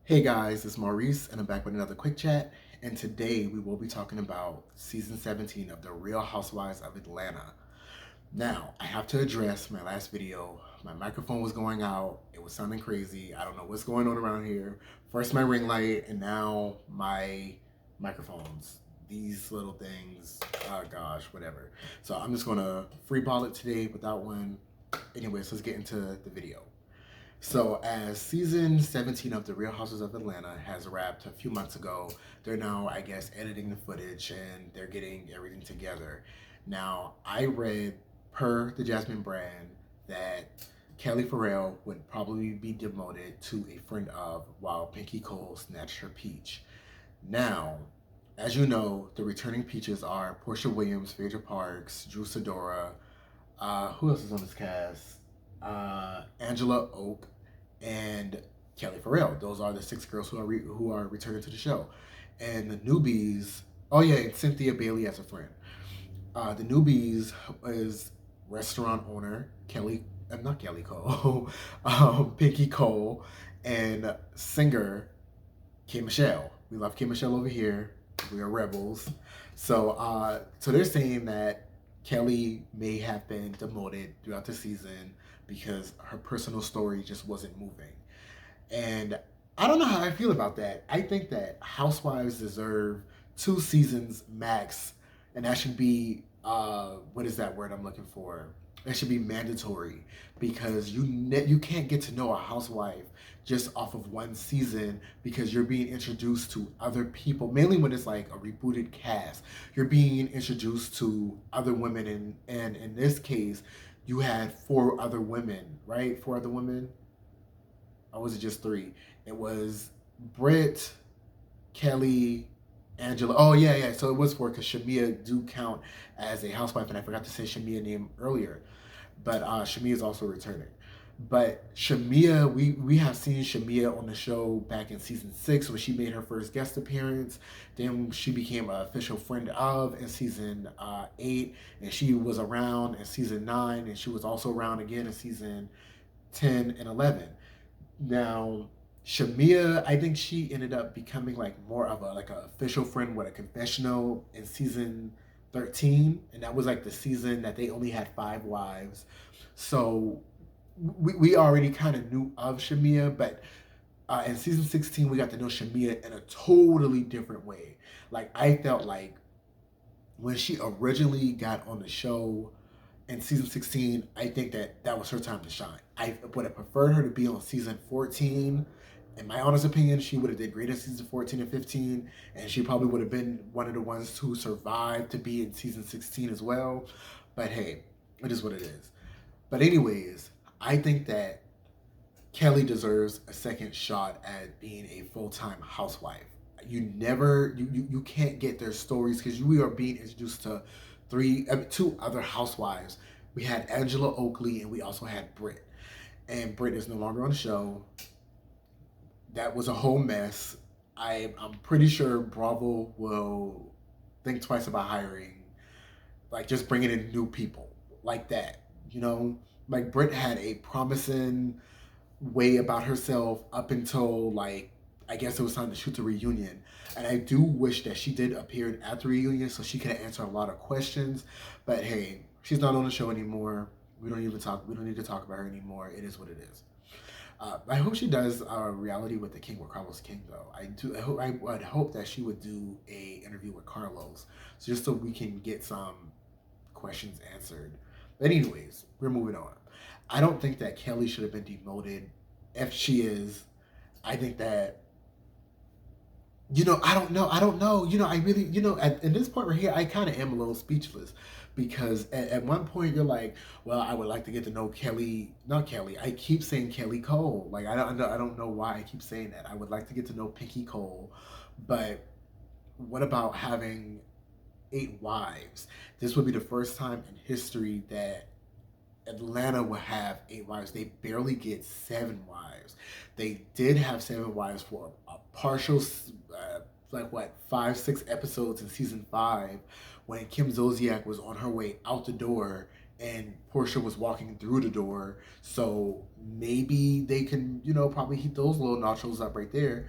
Hey guys, it's Maurice, and I'm back with another quick chat. And today we will be talking about season 17 of the Real Housewives of Atlanta. Now, I have to address my last video. My microphone was going out, it was sounding crazy. I don't know what's going on around here. First, my ring light, and now my microphones. These little things, oh gosh, whatever. So, I'm just gonna freeball it today without one. Anyways, let's get into the video. So, as season 17 of The Real Housewives of Atlanta has wrapped a few months ago, they're now, I guess, editing the footage and they're getting everything together. Now, I read per the Jasmine brand that Kelli Ferrell would probably be demoted to a friend of while Pinky Cole snatched her peach. Now, as you know, the returning peaches are Portia Williams, Phaedra Parks, Drew Sidora. Who else is on this cast? Angela Oak, and Kelli Ferrell. Those are the six girls who are returning to the show. And the newbies, oh yeah, and Cynthia Bailey as a friend. The newbies is restaurant owner Kelly, not Kelly Cole, Pinky Cole, and singer K Michelle. We love K Michelle over here. We are rebels. So they're saying that Kelly may have been demoted throughout the season because her personal story just wasn't moving. And I don't know how I feel about that. I think that Housewives deserve 2 seasons max, and that should be what is that word I'm looking for? That should be mandatory because you can't get to know a housewife just off of 1 season because you're being introduced to other people. Mainly when it's like a rebooted cast, you're being introduced to other women, and in this case, you had 4 other women, right? 4 other women, or was it just 3? It was Britt, Kelly, Angela. Oh yeah, yeah. So it was 4 because Shamia do count as a housewife, and I forgot to say Shamia name earlier, but Shamia is also returning. But Shamia, we have seen Shamia on the show back in season 6 when she made her first guest appearance. Then she became an official friend of in season 8, and she was around in season 9, and she was also around again in season 10 and 11. Now, Shamia, I think she ended up becoming like more of a like an official friend with a confessional in season 13, and that was like the season that they only had 5 wives. So we already kind of knew of Shamia, but in season 16 we got to know Shamia in a totally different way. Like I felt like when she originally got on the show in season 16, I think that that was her time to shine. I would have preferred her to be on season 14. In my honest opinion, she would have did great in season 14 and 15, and she probably would have been one of the ones who survived to be in season 16 as well. But hey, it is what it is. But anyways, I think that Kelly deserves a second shot at being a full-time housewife. You can't get their stories because we are being introduced to 2 other housewives. We had Angela Oakley and we also had Britt. And Britt is no longer on the show. That was a whole mess. I'm pretty sure Bravo will think twice about hiring, like just bringing in new people like that. You know, like Britt had a promising way about herself up until like I guess it was time to shoot the reunion. And I do wish that she did appear at the reunion so she could answer a lot of questions. But hey, she's not on the show anymore. We don't even talk. We don't need to talk about her anymore. It is what it is. I hope she does reality with the King, with Carlos King, though. I do. I would hope that she would do a interview with Carlos, just so we can get some questions answered. But anyways, we're moving on. I don't think that Kelly should have been demoted. If she is, I think that I don't know. I don't know. I really, at this point right here, I kind of am a little speechless because at one point you're like, well, I would like to get to know Kelly, not Kelly. I keep saying Kelly Cole. Like I don't know why I keep saying that. I would like to get to know Pinky Cole, but what about having 8 wives? This would be the first time in history that Atlanta will have 8 wives. They barely get 7 wives. They did have 7 wives for a partial, like what, 5, 6 episodes in season 5 when Kim Zolciak was on her way out the door and Portia was walking through the door. So maybe they can, probably heat those little nachos up right there.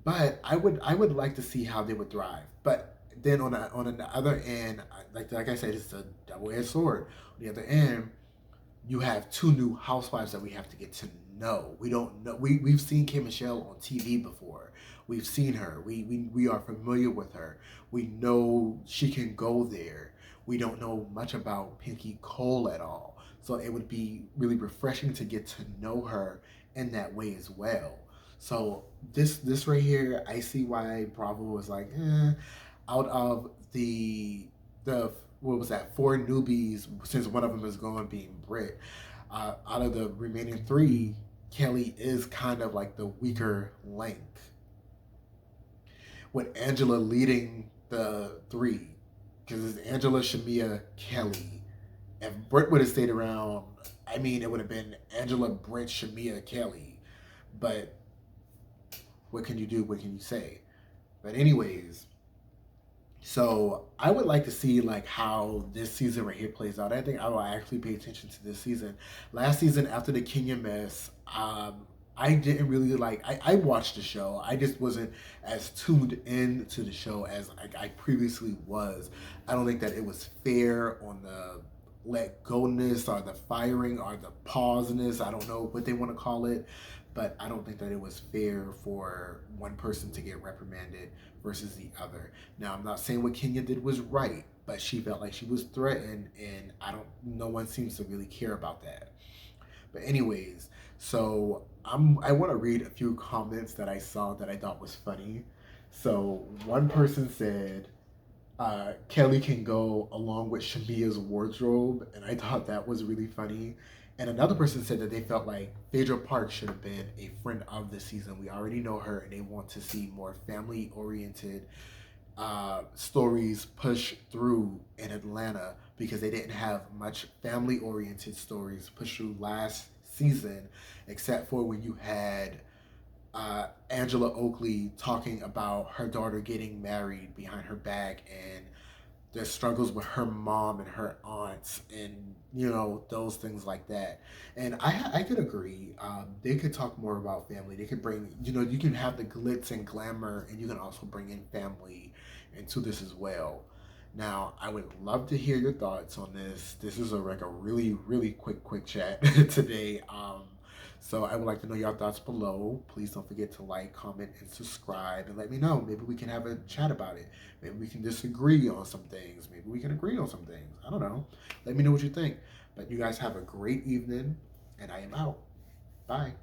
But I would like to see how they would thrive. But then on the other end, like I said, it's a double edged sword. On the other end, you have two new housewives that we have to get to know. We don't know. We've seen Kim Michelle on TV before. We've seen her. We are familiar with her. We know she can go there. We don't know much about Pinky Cole at all. So it would be really refreshing to get to know her in that way as well. So this right here, I see why Bravo was like, out of the what was that, four newbies, since one of them is going being Brit, out of the remaining three, Kelli is kind of like the weaker link, with Angela leading the three, because it's Angela, Shamia, Kelli. If Brit would have stayed around, I mean, it would have been Angela, Brit, Shamia, Kelli. But what can you do? What can you say? But anyways, so I would like to see like how this season right here plays out. I think I will actually pay attention to this season. Last season, after the Kenya mess, I didn't really like. I watched the show. I just wasn't as tuned in to the show as I previously was. I don't think that it was fair on the let go ness or the firing or the pauseness. I don't know what they want to call it, but I don't think that it was fair for one person to get reprimanded versus the other. Now, I'm not saying what Kenya did was right, but she felt like she was threatened, and I don't. No one seems to really care about that. But anyways, so I want to read a few comments that I saw that I thought was funny. So one person said, Kelli can go along with Shamia's wardrobe, and I thought that was really funny. And another person said that they felt like Phaedra Park should have been a friend of the season. We already know her, and they want to see more family-oriented stories pushed through in Atlanta, because they didn't have much family-oriented stories pushed through last season, except for when you had Angela Oakley talking about her daughter getting married behind her back, and the struggles with her mom and her aunts, and those things like that. And I could agree. They could talk more about family. They could bring, you can have the glitz and glamour, and you can also bring in family into this as well. Now, I would love to hear your thoughts on this. This is like a really, really quick chat today. So I would like to know your thoughts below. Please don't forget to like, comment, and subscribe, and let me know. Maybe we can have a chat about it. Maybe we can disagree on some things. Maybe we can agree on some things. I don't know. Let me know what you think. But you guys have a great evening, and I am out. Bye.